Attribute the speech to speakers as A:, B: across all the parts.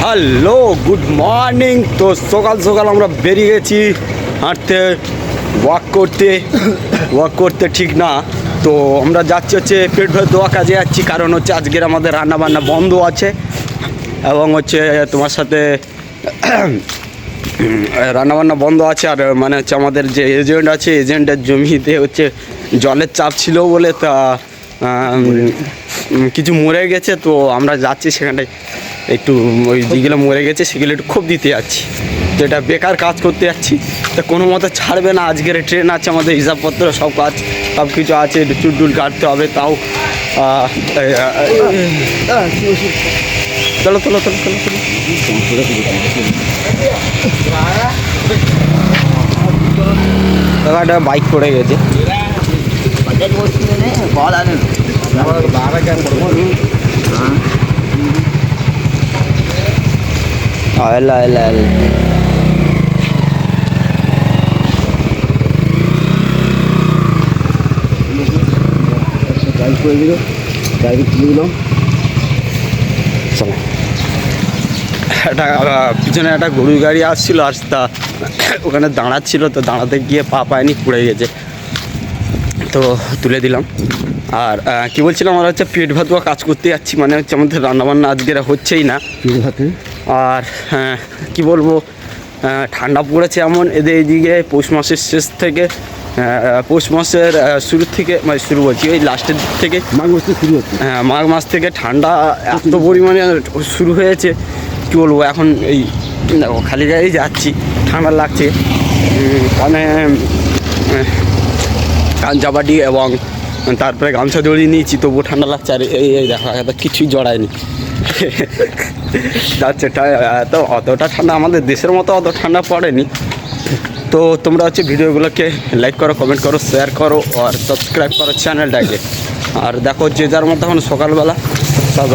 A: Hello good morning. তো সকাল সকাল আমরা বেরিয়ে গেছি হাঁটতে, ওয়াক করতে ঠিক না। তো আমরা যাচ্ছি হচ্ছে পেট ভরে দোয়া কাজে যাচ্ছি, কারণ হচ্ছে আজকের আমাদের রান্নাবান্না বন্ধ আছে এবং হচ্ছে তোমার সাথে রান্নাবান্না বন্ধ আছে। আর মানে হচ্ছে আমাদের যে এজেন্ট আছে, এজেন্টের জমিতে হচ্ছে জলের চাপ ছিল বলে তা কিছু মরে গেছে। তো আমরা যাচ্ছি সেখানটায়, একটু ওই যেগুলো মরে গেছে সেগুলো একটু খুব দিতে যাচ্ছি। তো এটা বেকার কাজ করতে যাচ্ছি, তা কোনো মতো ছাড়বে না। আজকের ট্রেন আছে, আমাদের হিসাবপত্র সব কাজ সব কিছু আছে, একটু চুলটুল কাটতে হবে। তাও চলো চলো চলো চলো চলো। একটা বাইক পড়ে গেছে। একটা পিছনে একটা গরুর গাড়ি আসছিল, আর তা ওখানে দাঁড়াচ্ছিল, তো দাঁড়াতে গিয়ে পা পায়নি, পড়ে গেছে, তো তুলে দিলাম। আর কি বলছিলাম, আমরা হচ্ছে পেট ভাতুয়া কাজ করতে যাচ্ছি, মানে হচ্ছে আমাদের রান্নাবান্না আজকের হচ্ছেই না। আর কি বলবো, ঠান্ডা পড়েছে এমন, এদের এইদিকে পৌষ মাসের শেষ থেকে পৌষ মাসের শুরু থেকে, মানে শুরু বলছি ওই লাস্টের দিক থেকে
B: মাঘ মাস থেকে শুরু হচ্ছে।
A: হ্যাঁ, মাঘ মাস থেকে ঠান্ডা এত পরিমাণে শুরু হয়েছে, কী বলবো। এখন এই দেখো খালি গাড়ি যাচ্ছি, ঠান্ডা লাগছে, কানে কান চাপাটি এবং তারপরে গামছা জড়িয়ে নিয়েছি, তবুও ঠান্ডা লাগছে। আর এই দেখো এত কিছুই জড়ায়নি যাচ্ছে। তো অতটা ঠান্ডা আমাদের দেশের মতো অত ঠান্ডা পড়েনি। তো তোমরা হচ্ছে ভিডিওগুলোকে লাইক করো, কমেন্ট করো, শেয়ার করো আর সাবস্ক্রাইব করো চ্যানেলটাকে। আর দেখো যে যার মতো এখন সকালবেলা সব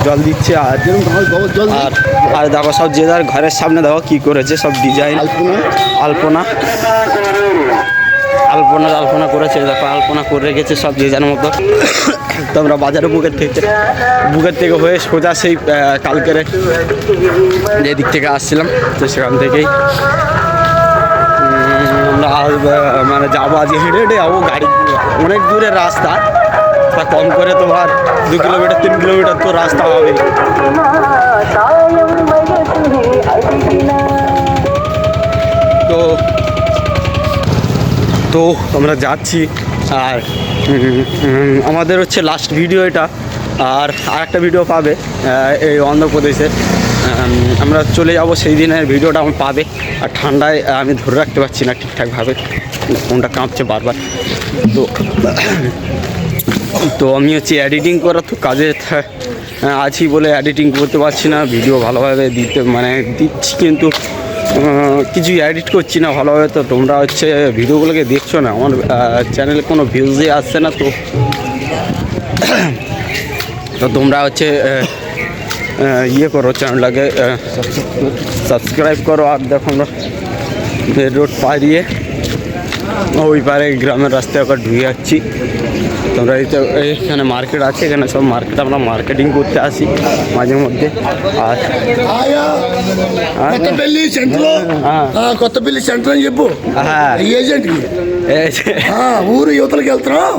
A: জল দিচ্ছে। আর আর দেখো সব যে যার ঘরের সামনে দেখো কী করেছে, সব ডিজাইন আলপনা করেছে। দেখো আলপনা করে রেখেছে সব যে যার মতো। তো আমরা বাজারে বুকের থেকে হয়ে সোজা সেই কালকের যেদিক থেকে আসছিলাম, তো সেখান থেকেই আমরা মানে যাবো আজকে, হেঁটে হেঁটে যাবো। গাড়ি অনেক দূরের রাস্তা, তা কম করে তোমার 2 কিলোমিটার 3 কিলোমিটার তো রাস্তা হবে। তো আমরা যাচ্ছি। আর আমাদের হচ্ছে লাস্ট ভিডিও এটা, আর একটা ভিডিও পাবে এই অন্ধ্রপ্রদেশে। আমরা চলে যাব, সেই দিনের ভিডিওটা আমার পাবে। আর ঠান্ডায় আমি ধরে রাখতে পারছি না ঠিকঠাকভাবে, ফোনটা কাঁপছে বারবার। তো আমি হচ্ছে এডিটিং করা তো কাজে আছি বলে এডিটিং করতে পারছি না, ভিডিও ভালোভাবে দিচ্ছি, কিন্তু কিছু এডিট করছি না ভালোভাবে। তো তোমরা হচ্ছে ভিডিওগুলোকে দেখছো না, আমার চ্যানেলে কোনো ভিউজই আসছে না। তো তোমরা হচ্ছে ইয়ে করো, চ্যানেলটাকে সাবস্ক্রাইব করো। আর দেখো আমরা রোড পাড়িয়ে ওই পারে গ্রামের রাস্তায় আবার ঢুকে যাচ্ছি। তোমরা এখানে মার্কেট আছে, এখানে সব মার্কেট আমরা মার্কেটিং করতে আসি মাঝে মধ্যে। আর
B: కొత్తపల్లి సెంటర్ అని చెప్పు. ఏజెంట్ ఊరు యువతలకి వెళ్తున్నాం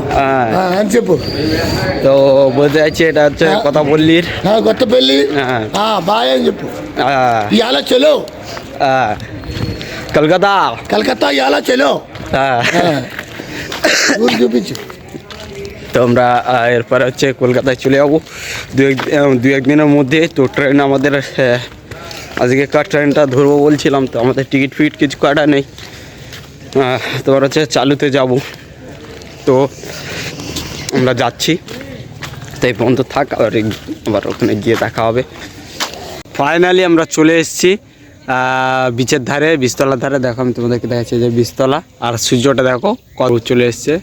B: అని చెప్పు.
A: তো বলতে চাইছি এটা হচ্ছে కొత్తపల్లిর
B: కొత్తపల్లి బాయ్ అని చెప్పు. ఇవాళ చలో కలకత్తా ఇవాళ చలో ఊరు చూపించు.
A: তো আমরা এরপরে হচ্ছে কলকাতায় চলে যাবো দু এক দিনের মধ্যে। তো ট্রেন আমাদের আজকে ট্রেনটা ধরবো বলছিলাম, তো আমাদের টিকিট ফিট কিছু কাটা নেই। তোমার হচ্ছে চালুতে যাব, তো আমরা যাচ্ছি। তাই পর্যন্ত থাক, আবার ওখানে গিয়ে দেখা হবে। ফাইনালি আমরা চলে এসেছি বিচের ধারে, বীজতলার ধারে। দেখো আমি তোমাদেরকে দেখাচ্ছি যে বীজতলা, আর সূর্যটা দেখো কত চলে এসছে।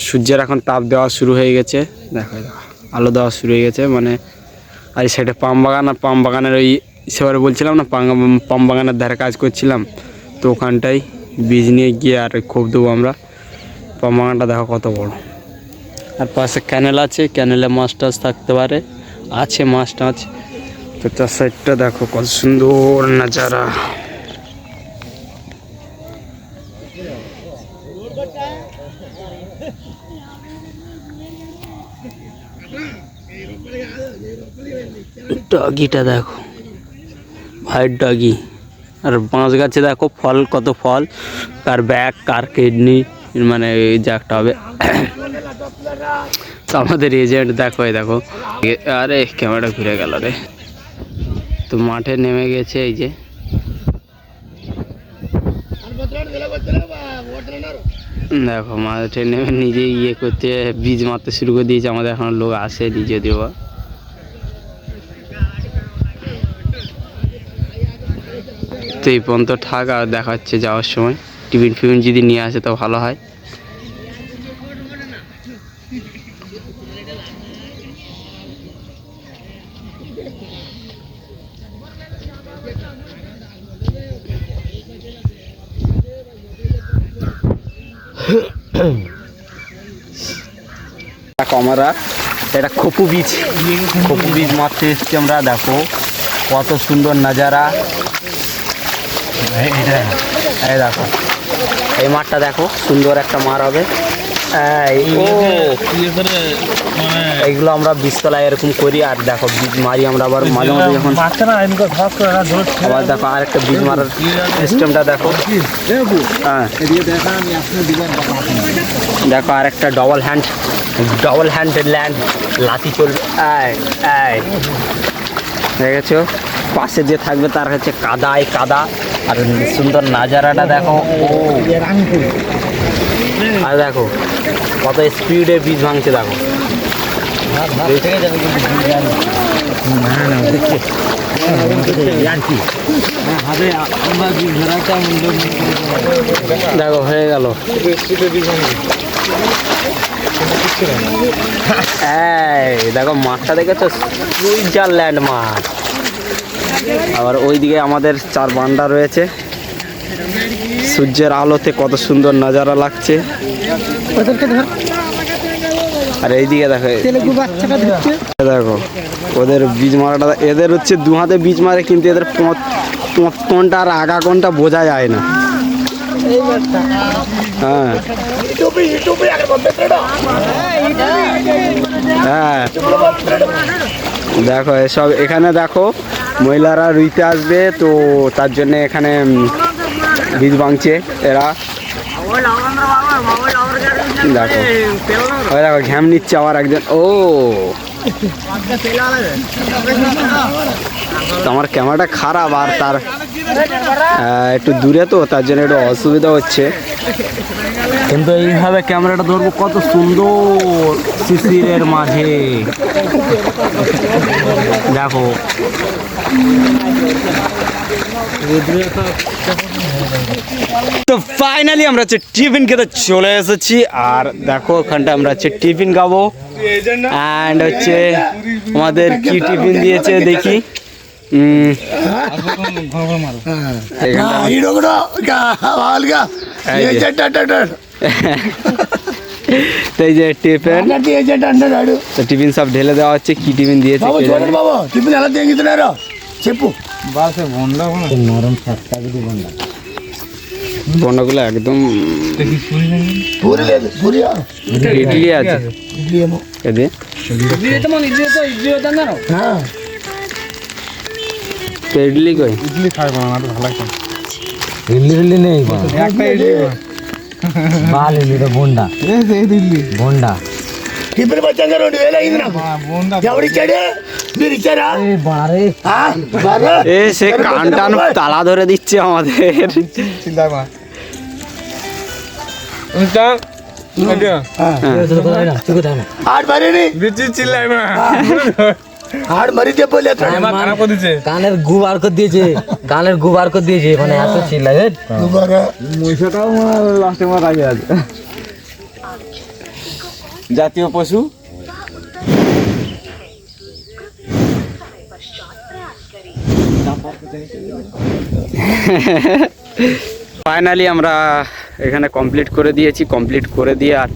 A: সূর্যের এখন তাপ দেওয়া শুরু হয়ে গেছে, দেখো আলো দেওয়া শুরু হয়ে গেছে। মানে আর এই সাইডে পাম বাগান, আর পাম বাগানের ওই সেবারে বলছিলাম না পাম বাগানের ধারে কাজ করছিলাম, তো ওখানটায় বীজ নিয়ে গিয়ে আর খোপ দেবো আমরা। পাম বাগানটা দেখো কত বড়। আর পাশে ক্যানেল আছে, ক্যানেলে মাছ টাছ থাকতে পারে, আছে মাছ টাছ। তো চার সাইডটা দেখো কত সুন্দর নাজারা। ডগিটা দেখো, হোয়াইট ডগি। আর বাঁশ গাছে দেখো ফল, কত ফল, কার ব্যাক, কার কিডনি, মানে এই যে একটা হবে। তো আমাদের এজেন্ট দেখো, এই দেখো, আরে ক্যামেরা ঘুরে গেল রে। তো মাঠে নেমে গেছে, এই যে দেখো মাঠে নেমে নিজে ইয়ে করতে, বীজ মারতে শুরু করে দিয়েছে। আমাদের এখন লোক আসেনি যদিও বা। তো এই পর্যন্ত থাক, আর দেখা হচ্ছে যাওয়ার সময়। টিফিন ফিফিন যদি নিয়ে আসে তো ভালো হয়। দেখো আমরা এটা খপু বীজ মারতে এসছি আমরা। দেখো কত সুন্দর নাজারা। এই দেখো এই মাঠটা দেখো, সুন্দর একটা মার হবে। এইগুলো আমরা বীজতলায় এরকম করি, আর দেখো বীজ মারি আমরা আবার মাঝে মাঝে যখন। আবার দেখো আর একটা বীজ মারার সিস্টেমটা দেখো। হ্যাঁ দেখো আর একটা ডবল হ্যান্ড ল্যান্ড লাথি চলবে। দেখেছো, পাশে যে থাকবে তার হচ্ছে কাদা। আর সুন্দর নাজারাটা দেখো। আর দেখো কত স্পিডে বীজ ভাঙছে দেখো। দেখো হয়ে গেল। দেখো মাঠটা দেখেছো, সুইজারল্যান্ড মাঠ। আবার ওইদিকে আমাদের 4 বান্ডা রয়েছে। সূর্যের আলোতে কত সুন্দর নাজারা লাগছে। আর এইদিকে দেখো, দেখো ওদের বীজ মারাটা, এদের হচ্ছে 2 হাতে বীজ মারে, কিন্তু এদের কোনটা আর আগা কোনটা বোঝা যায় না। হ্যাঁ হ্যাঁ দেখো এসব এখানে দেখো মহিলারা রুইতে আসবে, তো তার জন্য এখানে বীজ ভাঙছে এরা। দেখো ওই দেখো ঘ্যাম নিচ্ছে আবার একজন। আমার ক্যামেরাটা খারাপ, আর তার একটু দূরে, তো তার জন্য একটু অসুবিধা হচ্ছে। কিন্তু এইভাবে ক্যামেরাটা ধরবো কত সুন্দর শিশিরের মাঝে। দেখো তো ফাইনালি আমরা হচ্ছে টিফিন খেতে চলে এসেছি। আর দেখো ওখানটা আমরা হচ্ছে টিফিন খাবো। অ্যান্ড হচ্ছে আমাদের কি টিফিন দিয়েছে দেখি। এই যে টিফিন সব ঢেলে দেওয়া হচ্ছে। কি টিফিন দিয়েছে বন্ডাগুলো একদম ইডলি আছে। ইডলি কই? ইডলি খাই না, ভালো লাগে। ইডলি নেই, একটা ইডলি বাল ইডলি তো বন্ডা। এই ইডলি বন্ডা টিপের বাচ্চা করে এলা ইন্দ্রা বন্ডা যাওড়ি চড়ে বিড়ি চড়া। এ বারে বারে এ সে কানটান তালা ধরে দিচ্ছে আমাদের। চিল্লা মা উনটা আইডিয়া। হ্যাঁ তুই কোথায় না আর বারে রে বিচি চিল্লাই মা আর মারি দে বলে খারাপ করে দিয়েছে। কানের গুবার করে দিয়েছে, মানে এত চিল্লাই গুবারা মহিষটাও লাস্টে মার আগে আছে। জাতীয় পশু। ফাইনালি আমরা এখানে কমপ্লিট করে দিয়েছি। কমপ্লিট করে দিয়ে আর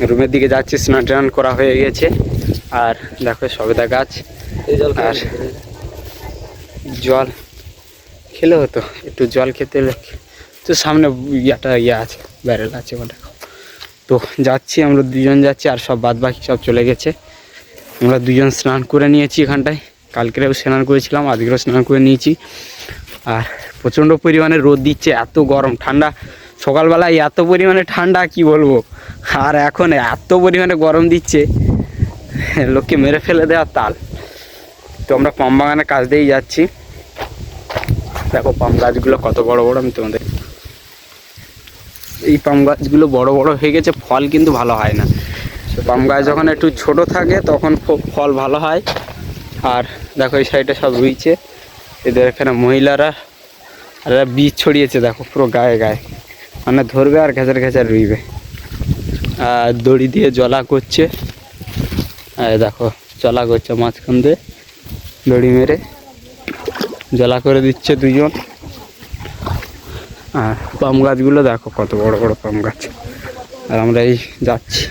A: রুমের দিকে যাচ্ছি। স্নান টান করা হয়ে গেছে। আর দেখো সবেদা গাছ আর জল খেলে হতো, একটু জল খেতে হলে তো সামনে ইয়ে আছে, ব্যারেল আছে ওটা। তো যাচ্ছি আমরা দুজন যাচ্ছি, আর সব বাদ বাকি সব চলে গেছে। আমরা দুজন স্নান করে নিয়েছি এখানটায়, কালকেও স্নান করেছিলাম, আজকেও স্নান করে নিয়েছি। আর প্রচণ্ড পরিমাণে রোদ দিচ্ছে, এত গরম, ঠান্ডা সকালবেলায় এত পরিমাণে ঠান্ডা কি বলবো, আর এখন এত পরিমাণে গরম দিচ্ছে, লোককে মেরে ফেলে দেওয়ার তাল। তো আমরা পাম বাগানের কাছ দিয়েই যাচ্ছি। দেখো পাম গাছগুলো কত বড় বড়, আমি তোমাদের এই পাম গাছগুলো বড় বড় হয়ে গেছে, ফল কিন্তু ভালো হয় না। পাম গাছ যখন একটু ছোট থাকে তখন ফল ভালো হয়। আর দেখো এই সাইডে সব রুইছে, এদের এখানে মহিলারা আর বীজ ছড়িয়েছে, দেখো পুরো গায়ে গায়ে, মানে ধরবে আর ঘেঁচার ঘেঁচার রুইবে। আর দড়ি দিয়ে জলা করছে, দেখো জলা করছে মাঝখান দিয়ে দড়ি মেরে জলা করে দিচ্ছে দুজন। আর পাম গাছগুলো দেখো কত বড় বড় পাম গাছ, আর আমরা এই যাচ্ছি।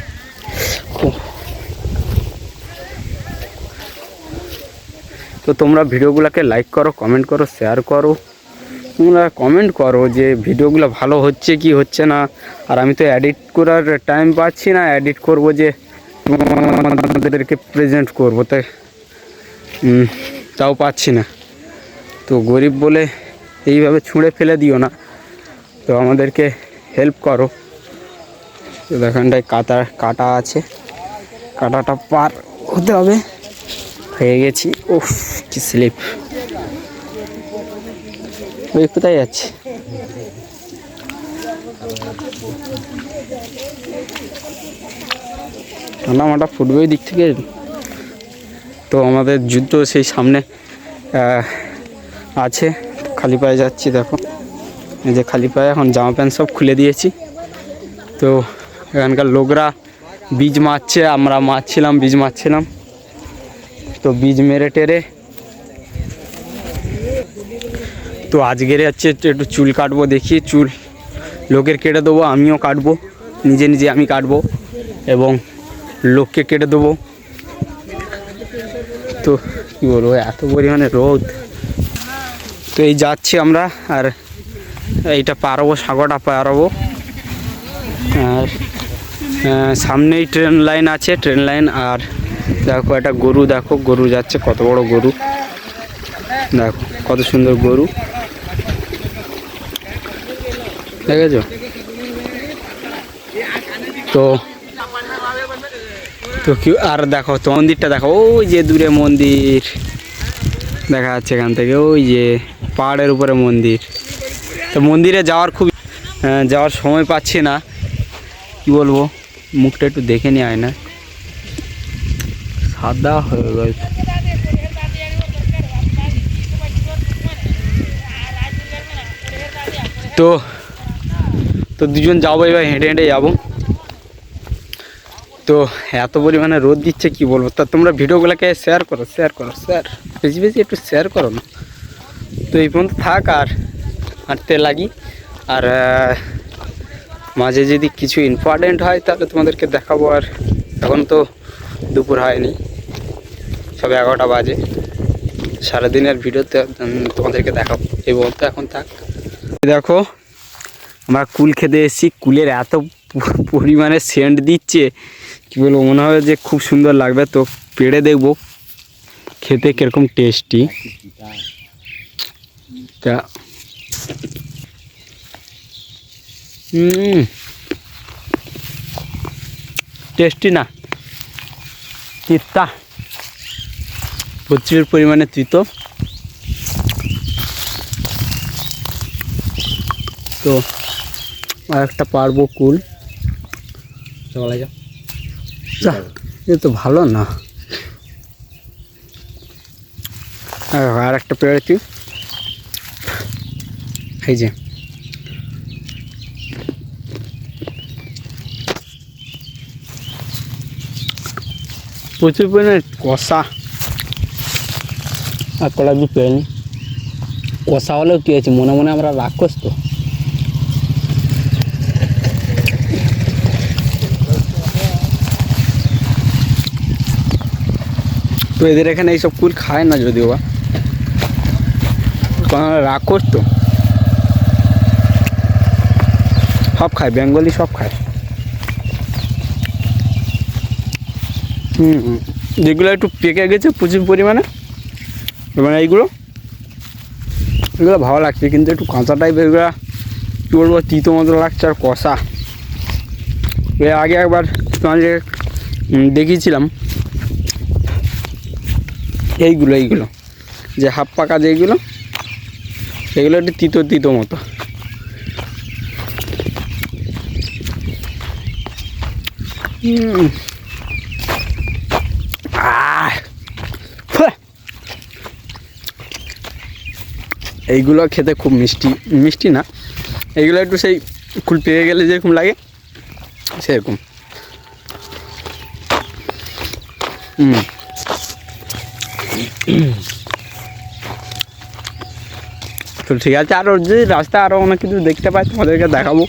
A: তো তোমরা ভিডিওগুলোকে লাইক করো, কমেন্ট করো, শেয়ার করো। তোমরা কমেন্ট করো যে ভিডিওগুলো ভালো হচ্ছে কি হচ্ছে না। আর আমি তো এডিট করার টাইম পাচ্ছি না, এডিট করব যে তোমাদেরকে প্রেজেন্ট করবো, তাই তাও পাচ্ছি না। তো গরিব বলে এইভাবে ছুঁড়ে ফেলে দিও না, তো আমাদেরকে হেল্প করো। তো এখানটায় কাটা আছে, কাটাটা পার হতে হবে। হয়ে গেছি, উফ কি স্লিপ। ওই কোথায় যাচ্ছে? ঠান্ডা মাটা ফুটবে ওই দিক থেকে। তো আমাদের যুদ্ধ সেই সামনে আছে, খালি পায়ে যাচ্ছি। দেখো এই যে খালি পায়ে, এখন জামা প্যান্ট সব খুলে দিয়েছি। তো এখানকার লোকরা বীজ মারছে, আমরা মারছিলাম, বীজ মারছিলাম। তো বীজ মেরে টেরে তো আজকের হচ্ছে একটু চুল কাটবো, দেখি চুল লোকের কেটে দেবো, আমিও কাটবো, নিজে নিজে আমি কাটবো এবং লোককে কেটে দেবো। তো কী বলবো, এত পরিমাণে রোদ। তো এই যাচ্ছি আমরা, আর এইটা পারবো, সাগরটা পারবো। আর সামনেই ট্রেন লাইন আছে, ট্রেন লাইন। আর দেখো একটা গরু, দেখো গরু যাচ্ছে, কত বড় গরু, দেখো কত সুন্দর গরু, দেখেছো? তো তো কি আর দেখো তো মন্দিরটা দেখো, ওই যে দূরে মন্দির দেখা যাচ্ছে এখান থেকে, ওই যে পাহাড়ের উপরে মন্দির। তো মন্দিরে যাওয়ার সময় পাচ্ছি না, কি বলবো, মুখটা একটু দেখে নিয়ে আয় না, সাদা হয়ে গেছে। তো তো দুজন যাবো, এবার হেঁটে হেঁটে যাবো। তো এত পরিমাণে রোদ দিচ্ছে কি বলবো। তা তোমরা ভিডিওগুলোকে শেয়ার করো, বেশি বেশি একটু শেয়ার করো না। তো এই পর্যন্ত থাক, আর হাঁটতে লাগি। আর মাঝে যদি কিছু ইম্পর্টেন্ট হয় তাহলে তোমাদেরকে দেখাবো। আর এখন তো দুপুর হয়নি, সবে 11টা বাজে, সারাদিনের ভিডিওতে তোমাদেরকে দেখাবো। এই বলতে এখন থাক। দেখো আমরা কুল খেতে এসেছি, কুলের এত পরিমাণে সেন্ট দিচ্ছে কি বলবো, মনে হয় যে খুব সুন্দর লাগবে। তো পেড়ে দেখবো খেতে কিরকম টেস্টি। তা টেস্টি না, তিতা, প্রচুর পরিমাণে তিতো। তো আর একটা পারবো কুল, চলে যা, এ তো ভালো না। আর একটা পেরেছি, এই যে প্রচুর পরিমাণে কষা। আর কটা দিয়ে পেয়ে নি, কষা হলেও কী আছে, মনে মনে আমরা রাক্ষস। তো তো এদের এখানে এইসব কুল খায় না যদিও বা, কারণ রাগ করতো। সব খায়, বেঙ্গলি সব খায়। যেগুলো একটু পেকে গেছে প্রচুর পরিমাণে, মানে এইগুলো ভালো লাগছে, কিন্তু একটু কাঁচা টাইপের এগুলো কী বলবো, তিতো মতো লাগছে আর কষা। এর আগে একবার তোমাকে দেখিয়েছিলাম এইগুলো যে হাফ পাকা যেগুলো, এগুলো একটু তিতো তিতো মতো। এইগুলো খেতে খুব মিষ্টি, মিষ্টি না, এইগুলো একটু সেই কুল পেয়ে গেলে যেরকম লাগে সেরকম। তো ঠিক আছে, আরও যদি রাস্তায় আরও অনেক কিছু দেখতে পাই তোমাদেরকে দেখাবো।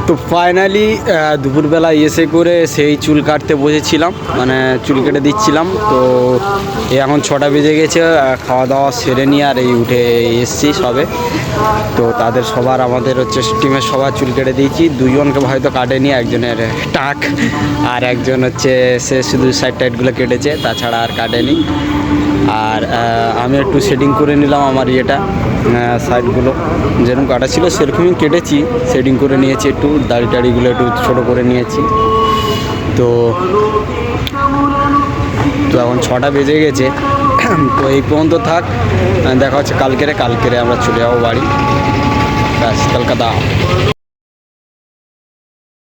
A: তো ফাইনালি দুপুরবেলা এসে করে সেই চুল কাটতে বসেছিলাম, মানে চুল কেটে দিচ্ছিলাম। তো এখন 6টা বেজে গেছে, খাওয়া দাওয়া সেরে নিয়ে আর এই উঠে এসছি সবে। তো তাদের সবার, আমাদের হচ্ছে টিমের সবার চুল কেটে দিয়েছি। দুজনকে হয়তো কাটেনি, একজনের টাক আর একজন হচ্ছে সে শুধু সাইড টাইডগুলো কেটেছে, তাছাড়া আর কাটেনি। আর আমি একটু সেটিং করে নিলাম আমার ইয়েটা, সাইডগুলো যেরকম কাটা ছিল সেরকমই কেটেছি, সেটিং করে নিয়েছি, একটু দাড়ি টাড়িগুলো একটু ছোটো করে নিয়েছি। তো এখন 6টা বেজে গেছে। তো এই পর্যন্ত থাক, দেখা হচ্ছে কালকেরে আমরা চলে যাবো বাড়ি। ব্যাস, কলকাতা।